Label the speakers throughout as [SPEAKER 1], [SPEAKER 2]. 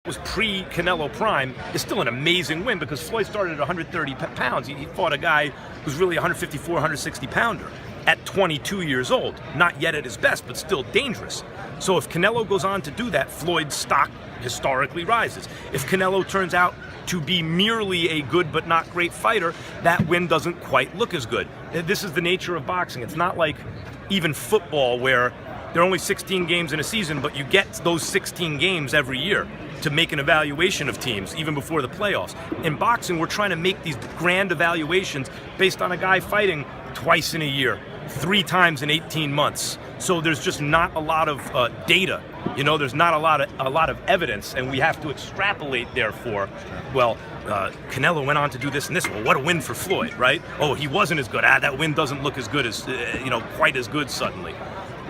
[SPEAKER 1] was pre-Canelo prime is still an amazing win because Floyd started at 130 pounds. He fought a guy who's really 154, 160 pounder at 22 years old. Not yet at his best, but still dangerous. So if Canelo goes on to do that, Floyd's stock historically rises. If Canelo turns out to be merely a good but not great fighter, that win doesn't quite look as good. This is the nature of boxing. It's not like even football where there are only 16 games in a season, but you get those 16 games every year to make an evaluation of teams, even before the playoffs. In boxing, we're trying to make these grand evaluations based on a guy fighting twice in a year, 3 times in 18 months. So there's just not a lot of data. There's not a lot of evidence, and we have to extrapolate. Therefore, well, Canelo went on to do this and this. Well, what a win for Floyd, right? Oh, he wasn't as good. That win doesn't look as good as quite as good suddenly.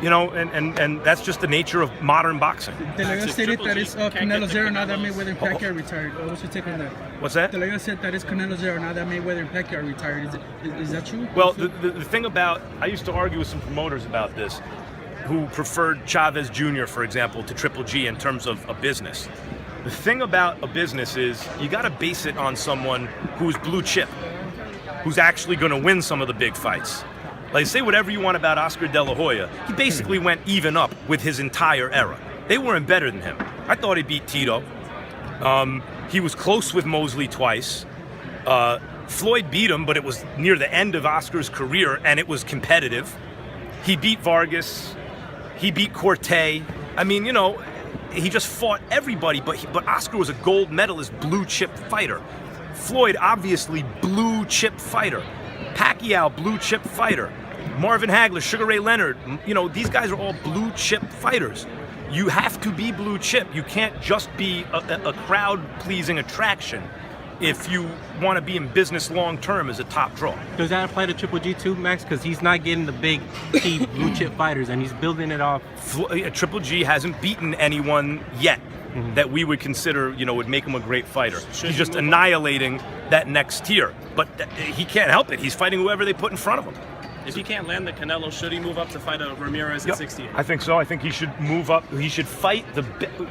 [SPEAKER 1] And that's just the nature of modern boxing.
[SPEAKER 2] The Lega stated that it's Canelo 0 now that Mayweather and Pacquiao retired. What's your take on that?
[SPEAKER 1] What's that?
[SPEAKER 2] The Lega said that it's Canelo 0 now that Mayweather and Pacquiao retired. Is that true?
[SPEAKER 1] Well, the thing about, I used to argue with some promoters about this, who preferred Chavez Jr., for example, to Triple G in terms of a business. The thing about a business is you got to base it on someone who's blue chip, who's actually going to win some of the big fights. Like, say whatever you want about Oscar De La Hoya, he basically went even up with his entire era. They weren't better than him. I thought he beat Tito. He was close with Mosley twice. Floyd beat him, but it was near the end of Oscar's career, and it was competitive. He beat Vargas. He beat Corte. I mean, he just fought everybody, but Oscar was a gold medalist, blue chip fighter. Floyd, obviously, blue chip fighter. Pacquiao, blue chip fighter. Marvin Hagler, Sugar Ray Leonard, these guys are all blue chip fighters. You have to be blue chip. You can't just be a crowd-pleasing attraction if you want to be in business long-term as a top draw.
[SPEAKER 3] Does that apply to Triple G too, Max? Because he's not getting the big key blue chip fighters, and he's building it off.
[SPEAKER 1] Triple G hasn't beaten anyone yet that we would consider, would make him a great fighter. He's just annihilating that next tier. But he can't help it. He's fighting whoever they put in front of him.
[SPEAKER 4] If he can't land the Canelo, should he move up to fight a Ramirez at 68?
[SPEAKER 1] I think so. I think he should move up. He should fight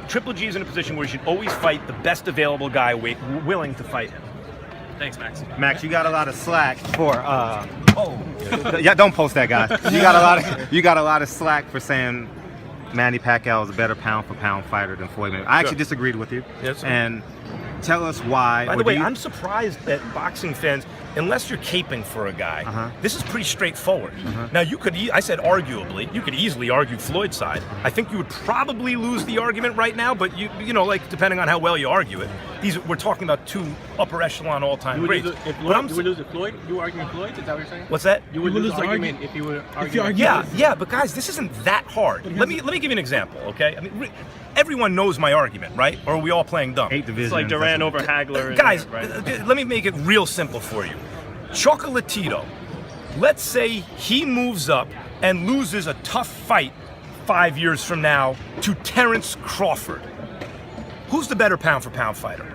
[SPEAKER 1] Triple G is in a position where he should always fight the best available guy willing to fight him.
[SPEAKER 4] Thanks, Max.
[SPEAKER 5] Max, you got a lot of slack for. Yeah, don't post that, guy. You got a lot of slack for saying Manny Pacquiao is a better pound for pound fighter than Floyd Mayweather. I actually disagreed with you.
[SPEAKER 1] Yes, sir.
[SPEAKER 5] And tell us why.
[SPEAKER 1] By the way, I'm surprised that boxing fans, unless you're caping for a guy, this is pretty straightforward. Now, I said arguably, you could easily argue Floyd's side. I think you would probably lose the argument right now, but depending on how well you argue it, we're talking about 2 upper echelon all-time greats.
[SPEAKER 3] If Floyd, you would lose to Floyd? You arguing Floyd? Is that what you're saying?
[SPEAKER 1] What's that?
[SPEAKER 3] You would lose the argument if you were arguing.
[SPEAKER 1] Yeah, but guys, this isn't that hard. Let me give you an example, okay? I mean, everyone knows my argument, right? Or are we all playing dumb?
[SPEAKER 5] 8 divisions.
[SPEAKER 4] It's like Duran over Hagler.
[SPEAKER 1] Guys,
[SPEAKER 4] right?
[SPEAKER 1] let me make it real simple for you. Chocolatito, let's say he moves up and loses a tough fight 5 years from now to Terrence Crawford. Who's the better pound for pound fighter?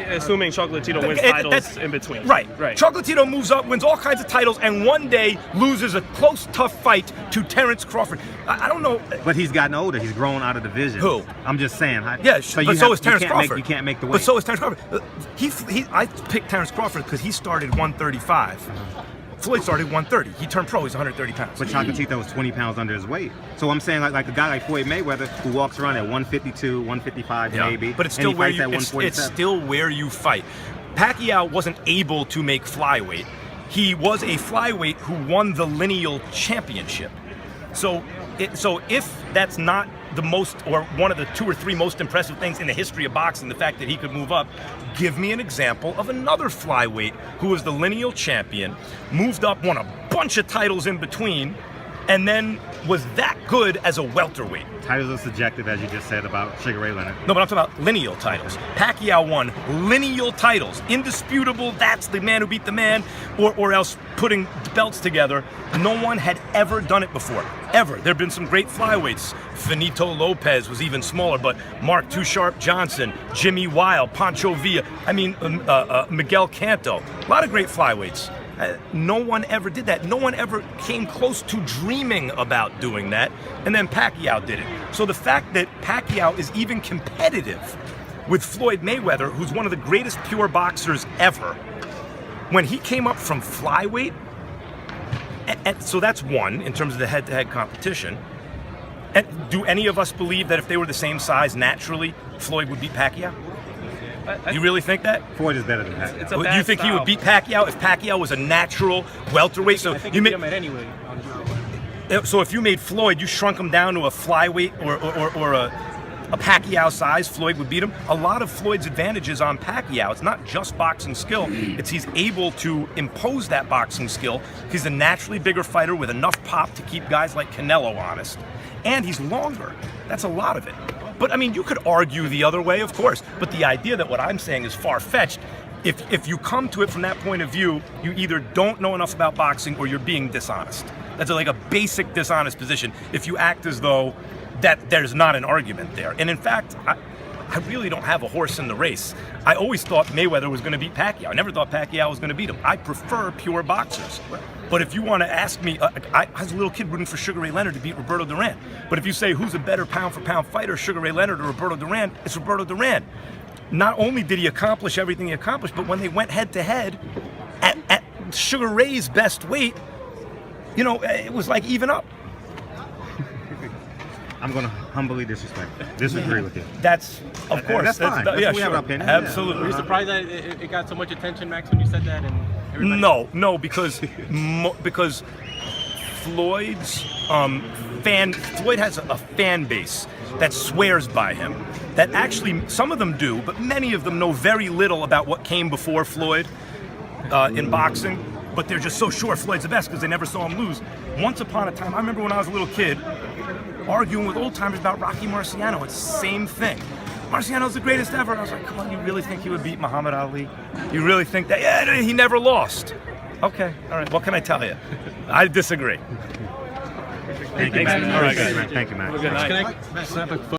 [SPEAKER 4] Assuming Chocolatito wins titles in between.
[SPEAKER 1] Right. Chocolatito moves up, wins all kinds of titles, and one day loses a close, tough fight to Terrence Crawford. I don't know.
[SPEAKER 5] But he's gotten older. He's grown out of division.
[SPEAKER 1] Who?
[SPEAKER 5] I'm just saying.
[SPEAKER 1] Yeah, but so is Terrence Crawford.
[SPEAKER 5] You can't make the weight.
[SPEAKER 1] But so is Terrence Crawford. I picked Terrence Crawford because he started 135. Floyd started 130. He turned pro. He's 130 pounds.
[SPEAKER 5] But Chocolatito was 20 pounds under his weight. So I'm saying like a guy like Floyd Mayweather who walks around at 152, 155 maybe.
[SPEAKER 1] But it's still where you fight. Pacquiao wasn't able to make flyweight. He was a flyweight who won the lineal championship. So if that's not the most, or one of the 2 or 3 most impressive things in the history of boxing, the fact that he could move up, give me an example of another flyweight who was the lineal champion, moved up, won a bunch of titles in between, and then was that good as a welterweight.
[SPEAKER 5] Titles are subjective, as you just said about Sugar Ray Leonard.
[SPEAKER 1] No, but I'm talking about lineal titles. Pacquiao won lineal titles. Indisputable, that's the man who beat the man, or else putting belts together. No one had ever done it before. Ever. There have been some great flyweights. Finito Lopez was even smaller, but Mark Too Sharp Johnson, Jimmy Weil, Pancho Villa, Miguel Canto. A lot of great flyweights. No one ever did that. No one ever came close to dreaming about doing that. And then Pacquiao did it. So the fact that Pacquiao is even competitive with Floyd Mayweather, who's one of the greatest pure boxers ever, when he came up from flyweight, and so that's one in terms of the head-to-head competition. And do any of us believe that if they were the same size naturally, Floyd would beat Pacquiao? You really think that?
[SPEAKER 5] Floyd is better than Pacquiao.
[SPEAKER 4] It's a bad
[SPEAKER 1] You think he would beat Pacquiao if Pacquiao was a natural welterweight? So
[SPEAKER 3] I think
[SPEAKER 1] you
[SPEAKER 3] he beat
[SPEAKER 1] made,
[SPEAKER 3] him at anyway.
[SPEAKER 1] so if you made Floyd, you shrunk him down to a flyweight or a Pacquiao size, Floyd would beat him. A lot of Floyd's advantages on Pacquiao, it's not just boxing skill, it's he's able to impose that boxing skill. He's a naturally bigger fighter with enough pop to keep guys like Canelo honest. And he's longer. That's a lot of it. But I mean, you could argue the other way, of course. But the idea that what I'm saying is far-fetched, if you come to it from that point of view, you either don't know enough about boxing or you're being dishonest. That's like a basic dishonest position if you act as though that there's not an argument there. And in fact, I really don't have a horse in the race. I always thought Mayweather was going to beat Pacquiao. I never thought Pacquiao was going to beat him. I prefer pure boxers. But if you want to ask me, I was a little kid rooting for Sugar Ray Leonard to beat Roberto Duran. But if you say who's a better pound-for-pound fighter, Sugar Ray Leonard or Roberto Duran, it's Roberto Duran. Not only did he accomplish everything he accomplished, but when they went head-to-head at Sugar Ray's best weight, it was like even up.
[SPEAKER 5] I'm going to humbly disagree with you.
[SPEAKER 1] That's, of course.
[SPEAKER 5] That's fine.
[SPEAKER 1] Yeah,
[SPEAKER 5] we have
[SPEAKER 1] sure.
[SPEAKER 5] an opinion.
[SPEAKER 1] Absolutely.
[SPEAKER 3] Were you surprised that it got so much attention, Max, when you said that? And everybody...
[SPEAKER 1] No, because Floyd's Floyd has a fan base that swears by him. That actually, some of them do, but many of them know very little about what came before Floyd in boxing. But they're just so sure Floyd's the best because they never saw him lose. Once upon a time, I remember when I was a little kid, arguing with old timers about Rocky Marciano. It's the same thing. Marciano's the greatest ever. I was like, come on, you really think he would beat Muhammad Ali? You really think that? Yeah, he never lost. Okay, all right, what can I tell you? I disagree.
[SPEAKER 5] Thank you, Max.
[SPEAKER 1] All right, guys.
[SPEAKER 5] Thank you, Max.
[SPEAKER 1] Good night.
[SPEAKER 2] Can I snap a